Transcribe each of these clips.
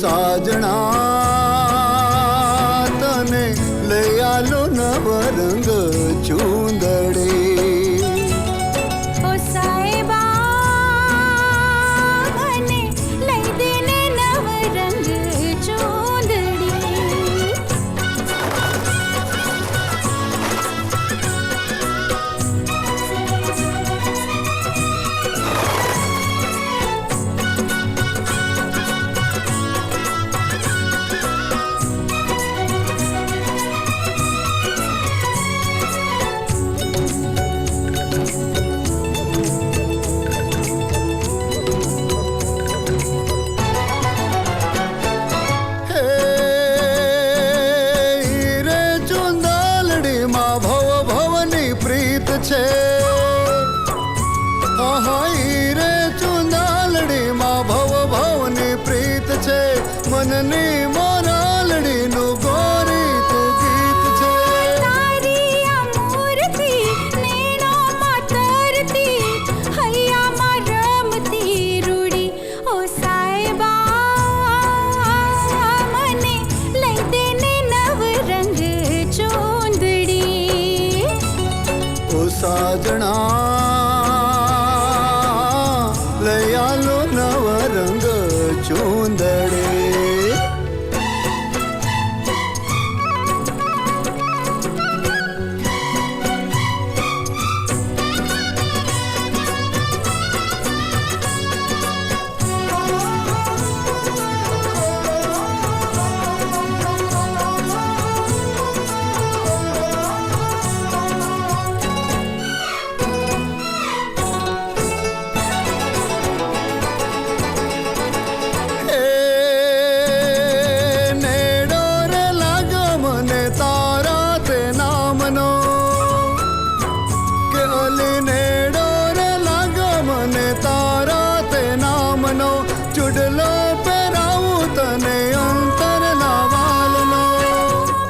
સાજણા તને લઈ આલો નવ રંગ ચૂંદડી ઓ સાહેબા મને લઈ દેને નવ રંગ ચૂંદડી મનની મોરાલડીનું ગોરી તું ગીત છે તારી આ મૂર્તિ નેણોમાં તરતી હૈયામાં રમતી રૂડી ઓ સાહેબા મને લઈ દેને નવ રંગ ચૂંદડી ઓ સાજણા લઈ આલો નવ રંગ ચૂંદડી ચુડલો પહેરાવું તને અંતરના વાલનો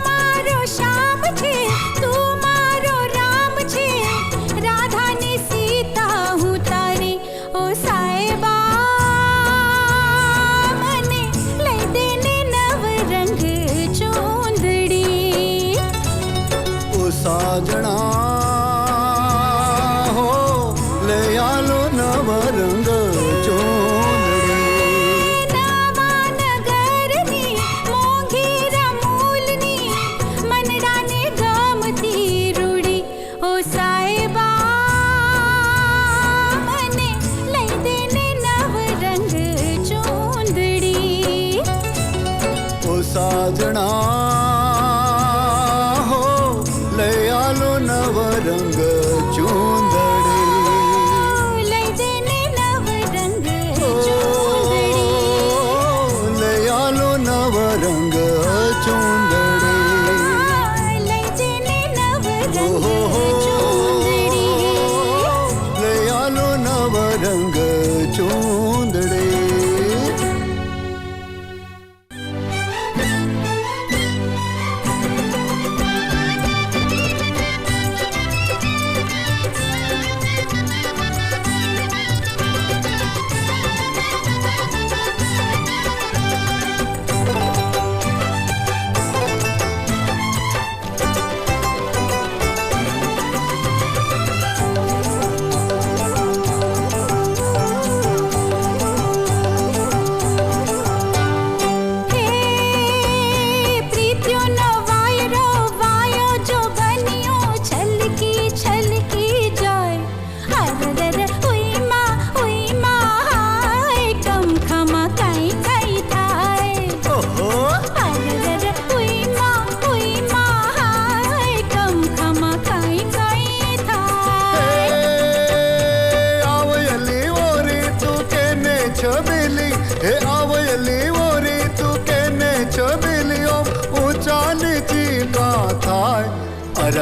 મારો શ્યામ છે તું મારો રામ છે રાધાની સીતા હું તારી ઓ સાહેબા મને લઈ દેને નવ રંગ ચૂંદડી ઓ સાજણા હો લઈ આલો નવ રંગ સાજણા હો લઈ આલો નવ રંગ ચૂંદડી લઈ દેને નવ રંગ ચૂંદડી લઈ આલો નવ રંગ ચૂંદડી લઈ દેને નવ રંગ ચૂંદડી લઈ આલો નવ રંગ ચૂંદડી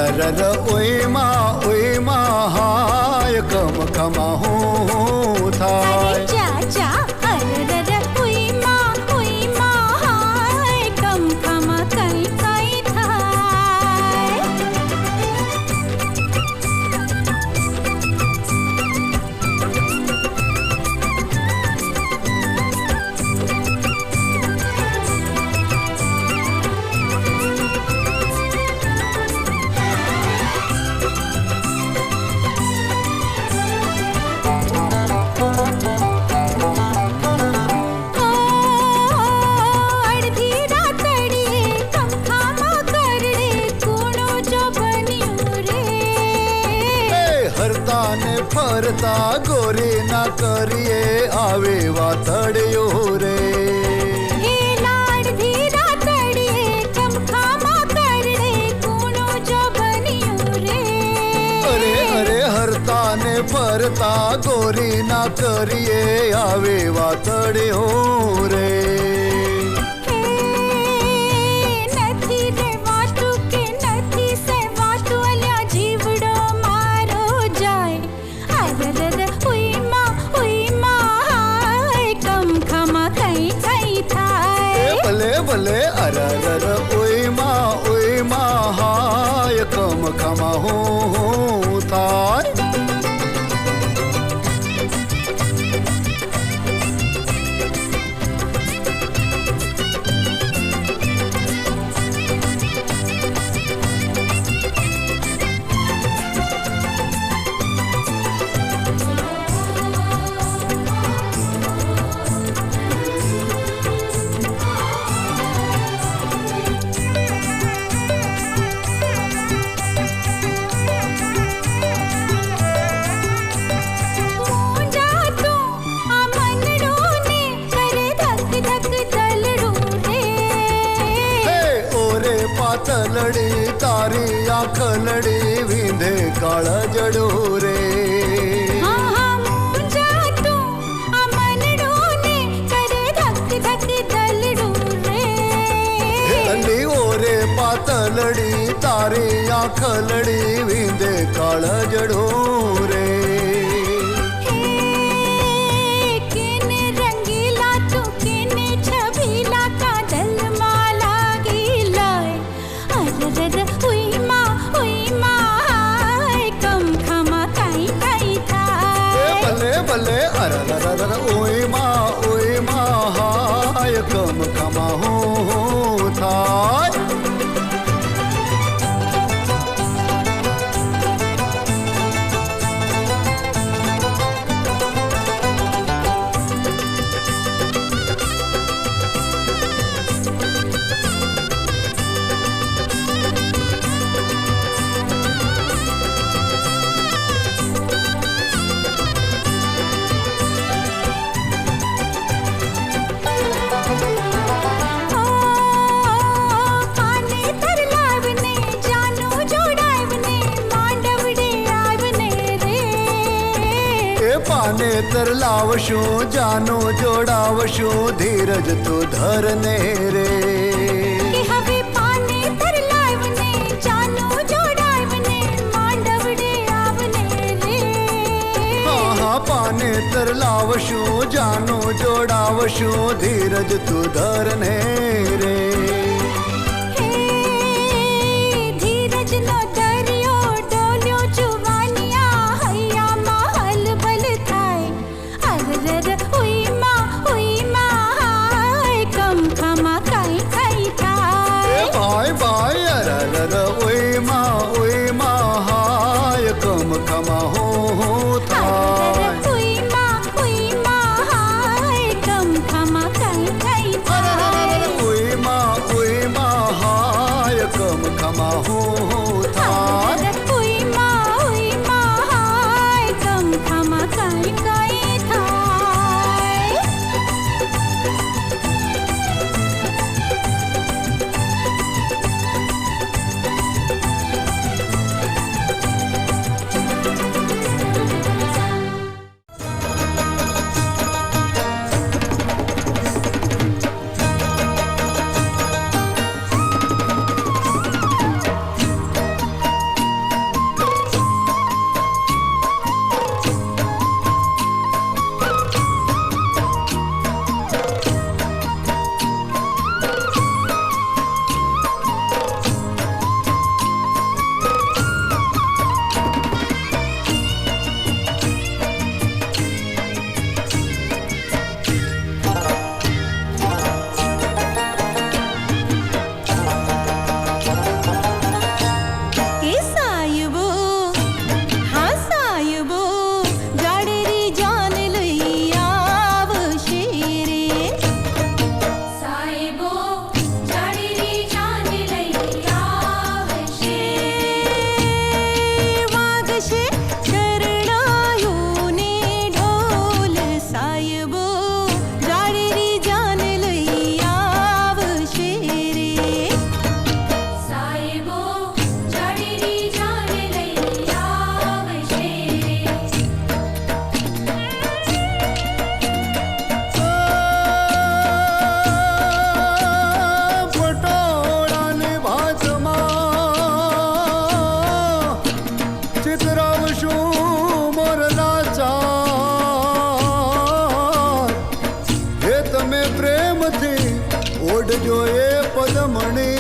અરર ઓયમાં હાય કમ કમા હું થાય જા જા અરર ઉઈમાં હાય કમ ખમા કઈ કઈ થાય ફરતા ગોરી ના કરીએ આવે વાતડિયો રે એ લાડ ધીરા તડીએ કમખામાં કરડે કૂણો જો બન્યું રે અરે અરે હરતા ને ફરતા ગોરી ના કરીએ આવે વાતડિયો રે નથી રેવાતું કે નથી સેવાતું અલ્યા જીવડો મારો જાય અરરર ઉઈમાં હાય કમખમાં કઈ કઈ એ થાય ભલે ભલે અરરર ઓયમાં હાય કમ ખમા હું થાય પાતલડી તારી આંખ લડી વિંધે કાળ જડો રે અલી ઓરે પાતલડી તારી આંખ લડી વિંધે કાળ જડો રે ભલે અરરર ઓયમાં હાય કમ ખમા હું થાય પાને તર લાવશું જાનો જોડાવશું ધીરજ તો ધરને રે હવે પાને તર લાવને જાનો જોડાવને માંડવડે આવને રે હા પાને તર લાવશું જાનો જોડાવશું ધીરજ તો ધરને રે ઓયમાં હાય કમ ખમા હું થાય ઓયમાં હાય કમ ખમા હું થાય એ પદમણી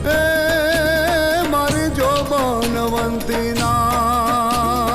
એ મારી જો બનવંતી નાર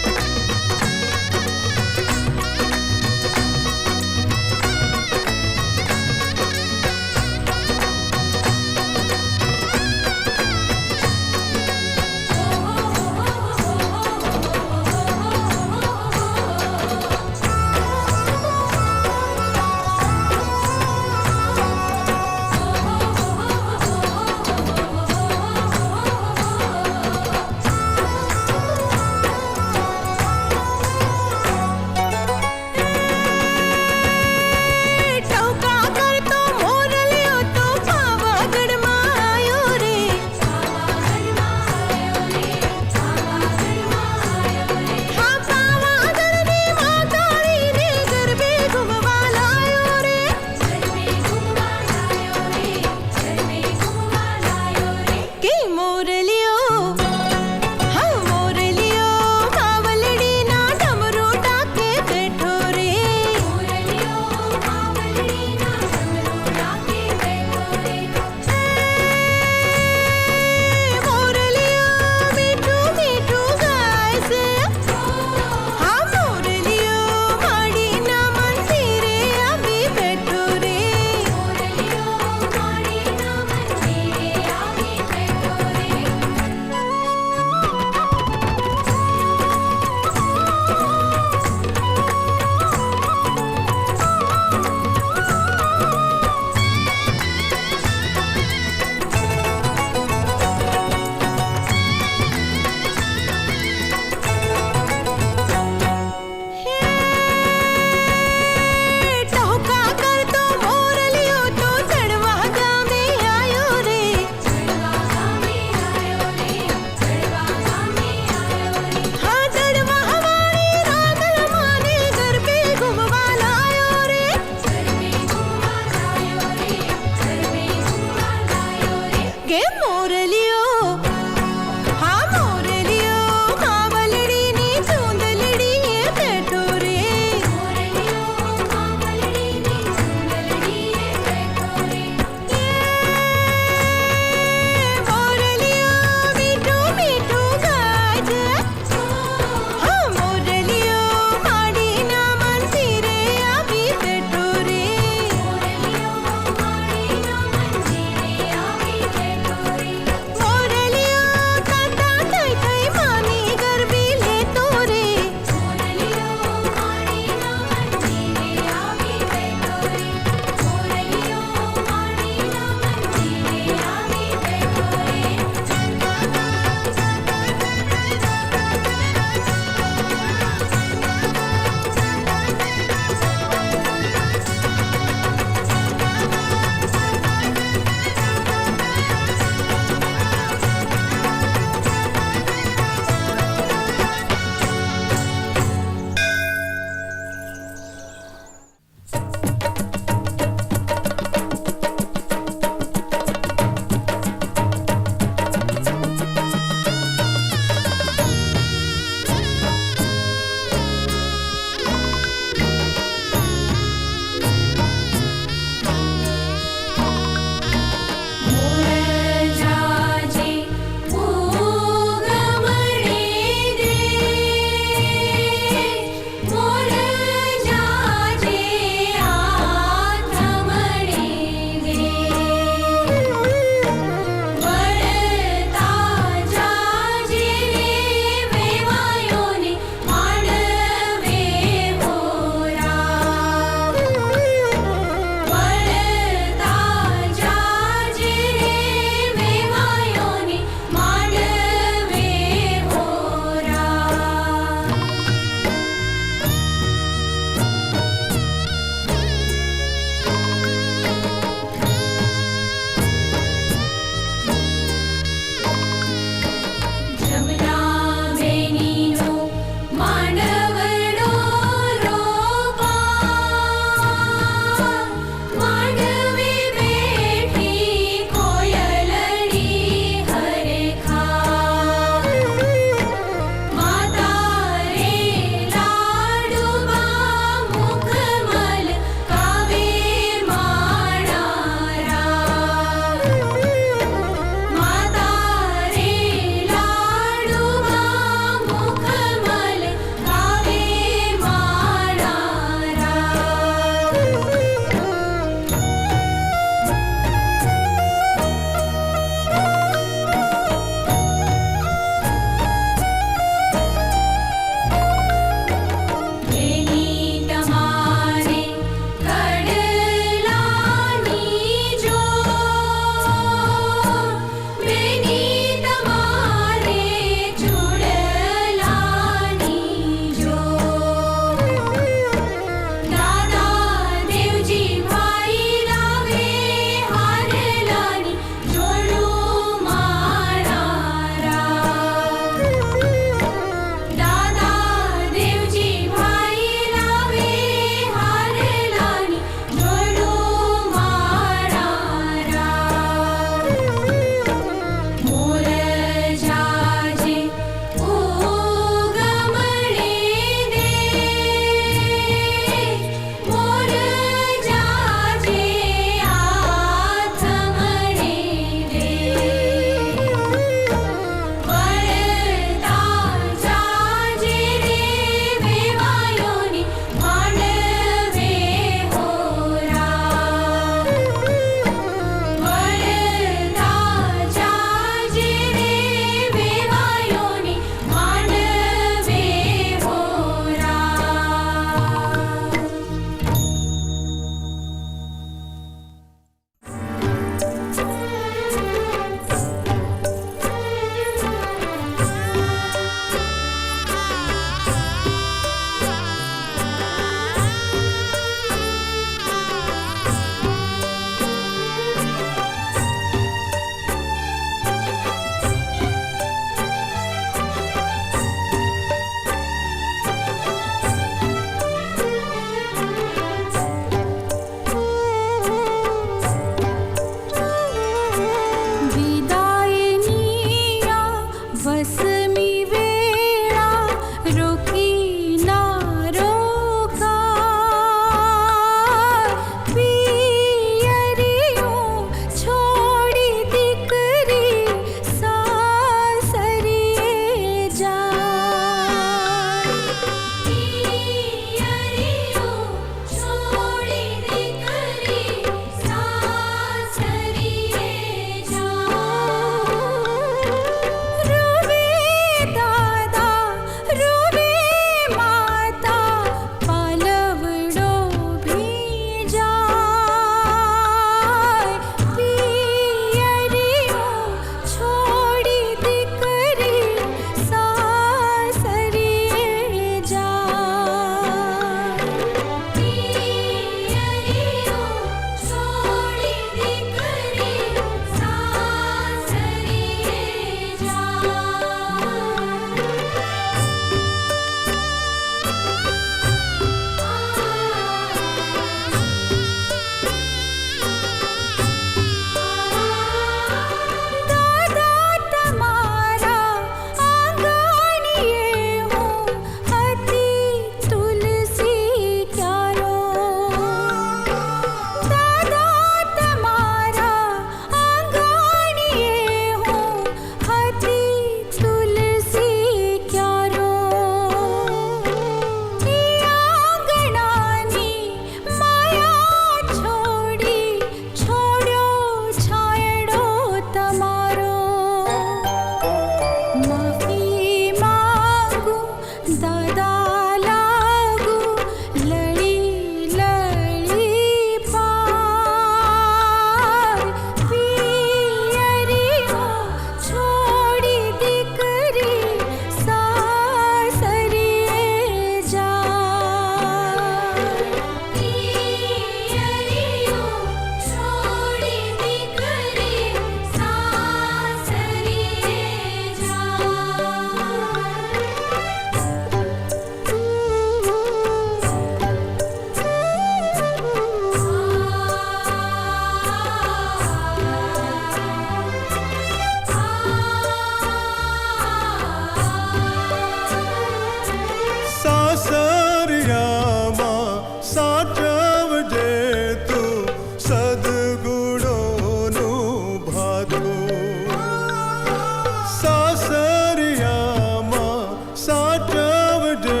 સાચવજે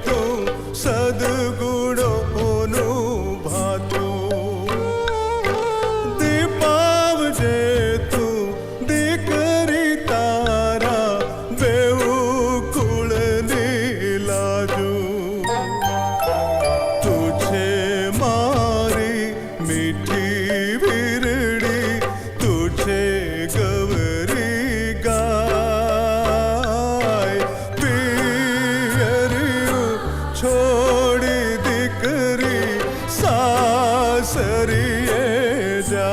તું સદગુણોનું ભાતું દીપાવજે તું દીકરી તારા બેઉ કુળની લાજુ તું છે મારી મીઠી વીરડી તું છે ગવરી ગાય પિયરિયું છોડી દીકરી સાસરીએ જા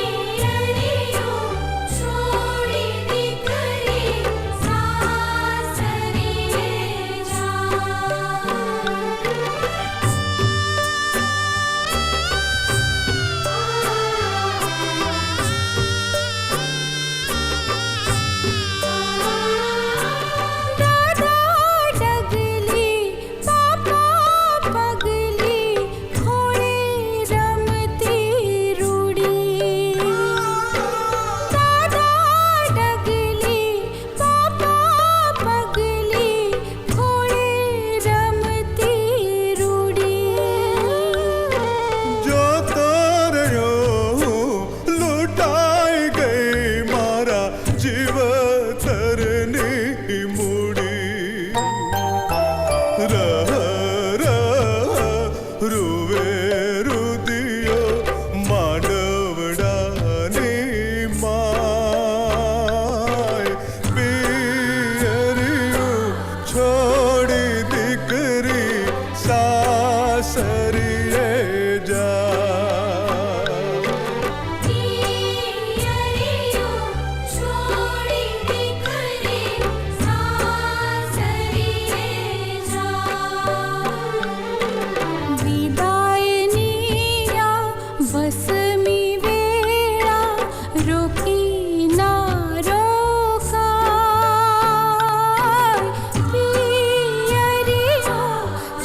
પિયરિયો છોડી દીકરી સાસરીએ દાદા ડગલી પાપા પગલી ખોળે રમતી રૂડી દાદા ડગલી પાપા પગલી ખોળે રમતી રૂડી જોતો રહ્યો લૂંટાઈ ગઈ મારા જીવતરની મૂડી રહ રૂવે રુદિયો માંડવડાની માય પિયરિયું છોડી દીકરી સાસરીએ જા પિયરિયો છોડી દીકરી સાસરીએ વિદાયની આ વસમી વેળા રોકી ના રોકાય પિયરિયો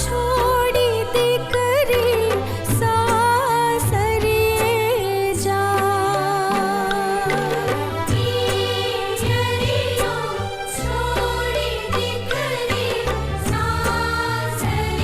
છોડી દીકરી સાસરીએ જા પિયરિયો છોડી દીકરી સાસરીએ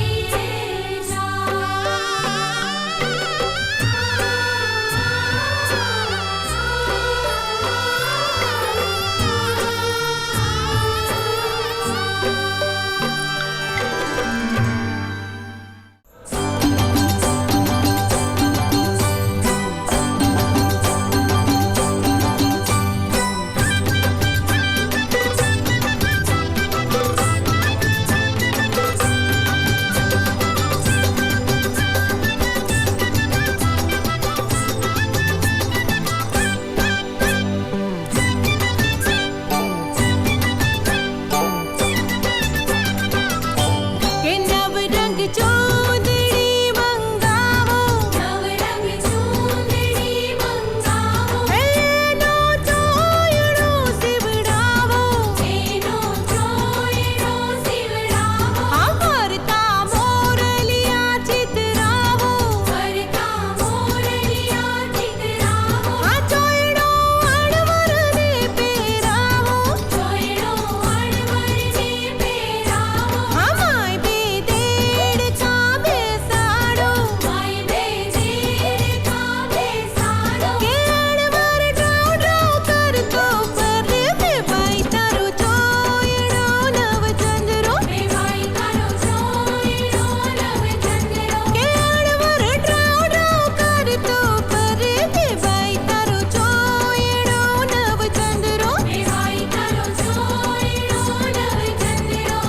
કે નવરંગ ચૂંદડી મંગાવો નવરંગ ચૂંદડી મંગાવો એનો ચોયડો સીવડાવો એનો ચોયડો સીવડાવો હા ફરતા મોરલિયા ચિતરાવો ફરતા મોરલિયા ચિતરાવો હા ચોયડો અણવરને પહેરાવો ચોયડો અણવરને પહેરાવો હા માય બે દેડકા બેસાડો માય બે દેડકા બેસાડો કે અણવર ડ્રાવ ડ્રાવ કરતો ફરે બે ભાઈ તારો ચોયડો નવચંદ્રો બે ભાઈ તારો ચોયડો નવચંદ્રો કે અણવર ડ્રાવ ડ્રાવ કરતો ફરે બે ભાઈ તારો ચોયડો નવચંદ્રો બે ભાઈ તારો ચોયડો નવચંદ્રો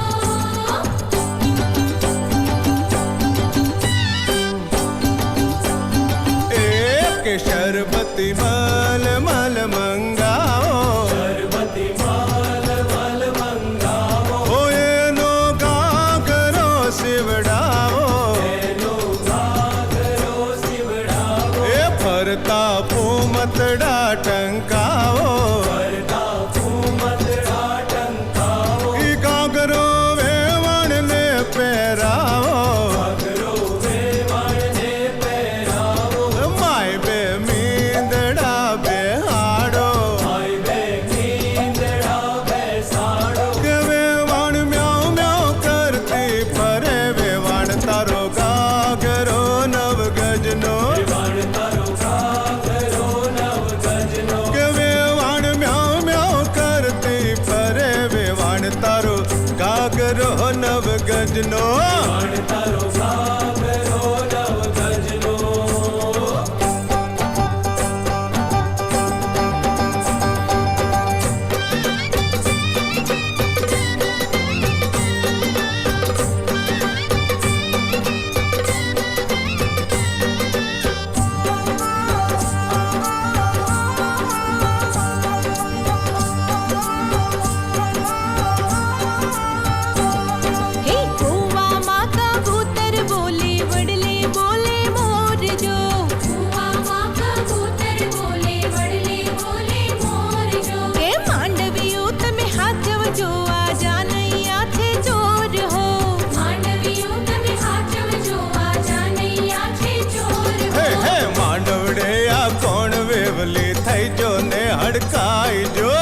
કે શરબતી મલ મલ મંગાવો શરબતી મલ મલ મંગાવો હો એનો ગાગરો સીવડાવો એનો ગાગરો સીવડાવો એ ફરતા ફૂમતડા ટંકાવો ફરતા ફૂમતડા ટંકાવો ઈ ગાગરો વેવણને પહેરાવો ગાગરો વેવણને પહેરાવો માય બે મીંદડા તારો ઘાઘરો નવ ગજનો તારો ઘાઘરો નવ ગજનો हे कुआं कबूतर बोले वडले बोले मोर जो कुआं कबूतर बोले वडले बोले मोर जो के માંડવીઓ તમે હાચવજો આ જાનૈયા છે ચોર હો માંડવીઓ તમે હાચવજો આ જાનૈયા છે ચોર હે હો હે માંડવડે આ કોણ વેવલી થઈ જો ને હડકાઈ જો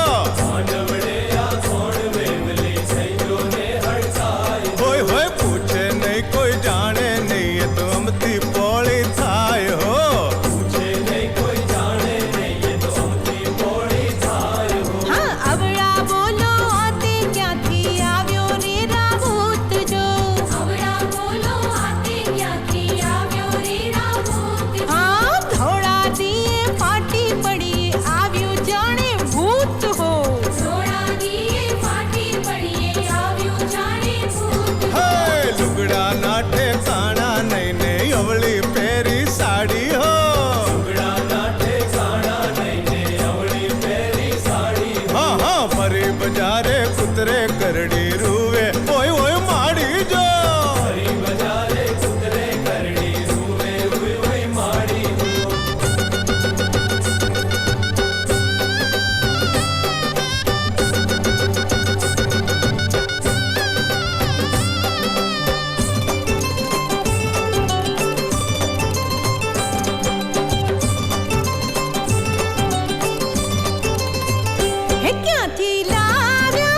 માંડવડે આ કોણ વેવલી થઈ જો ને હડકાય હોય હોય પૂછે નહીં કોઈ જાણે નહીં એ તો અમથી પોળી થાય હો પૂછે નહીં કોઈ જાણે નહીં એ તો અમથી પોળી થાય હો હા અવળા બોલો આતે ક્યાંથી આવ્યો રે રાહુત જો અવળા બોલો આતે ક્યાંથી આવ્યો રે રાહુત હા ધોળા દીએ ફાટી પડી આવ્યું જાણે ભૂત હો ધોળા દીએ ફાટી પડી આવ્યું જાણે ભૂત હે લુગડા ના ઠેકાણા નહીં ને અવળી પહેરી સાડી હો લુગડા ના ઠેકાણા નહીં ને અવળી પહેરી સાડી હા હા ફરી બજારે કૂતરે કરડી રૂવે ઓય ઓય માડી જો હરી બજારે કૂતરે કરડી રૂવે ઉય ઉય માડી જો હે ક્યાંથી લાવ્યો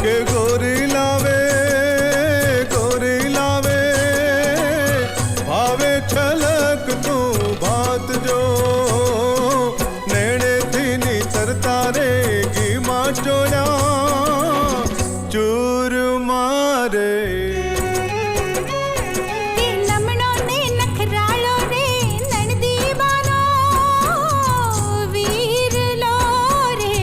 કે ગોરી લાવે ભાવે છલક તું ભાત જો નેણેથી નીતરતા રે ઘીમાં ચોળ્યા ચૂર મારે તે લમણો ને નખરાળો રે નણદીબાનો વીરલો રે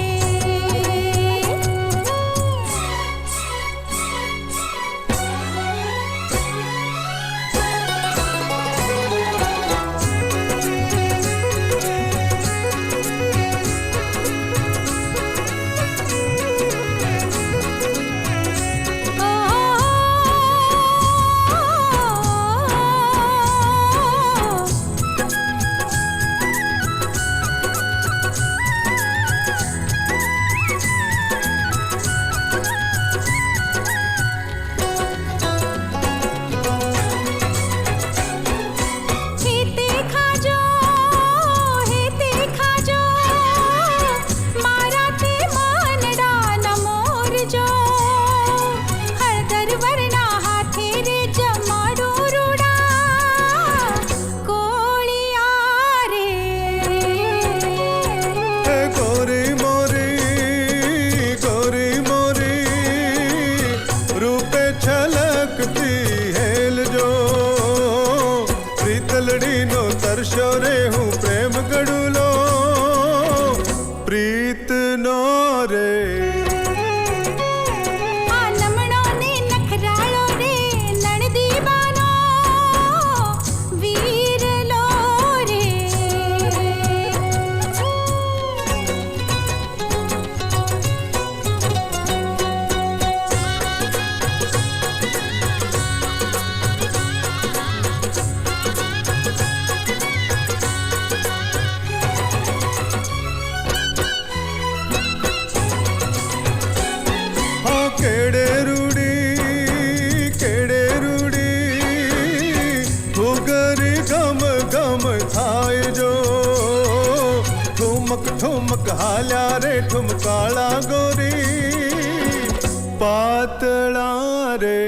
હેતે ખાજો મારા તે માનડા નમોરજો હળદર વરના હાથે રે જમાડું રૂડા કોળિયા રે ગોરી મોરી રૂપે છલકતી હેલજો પ્રીતલડીનો તરસ્યો રે હું પ્રેમ ગડુલો પ્રીતનો રે આ લમણો ને નખરાળો રે નણદીબાનો વીરલો રે હા કેડે રૂડી ભૂગરી ગમ થાય જો ઠુમક હાલ્યા રે ઠુમકાળા ગોરી પાતળા રે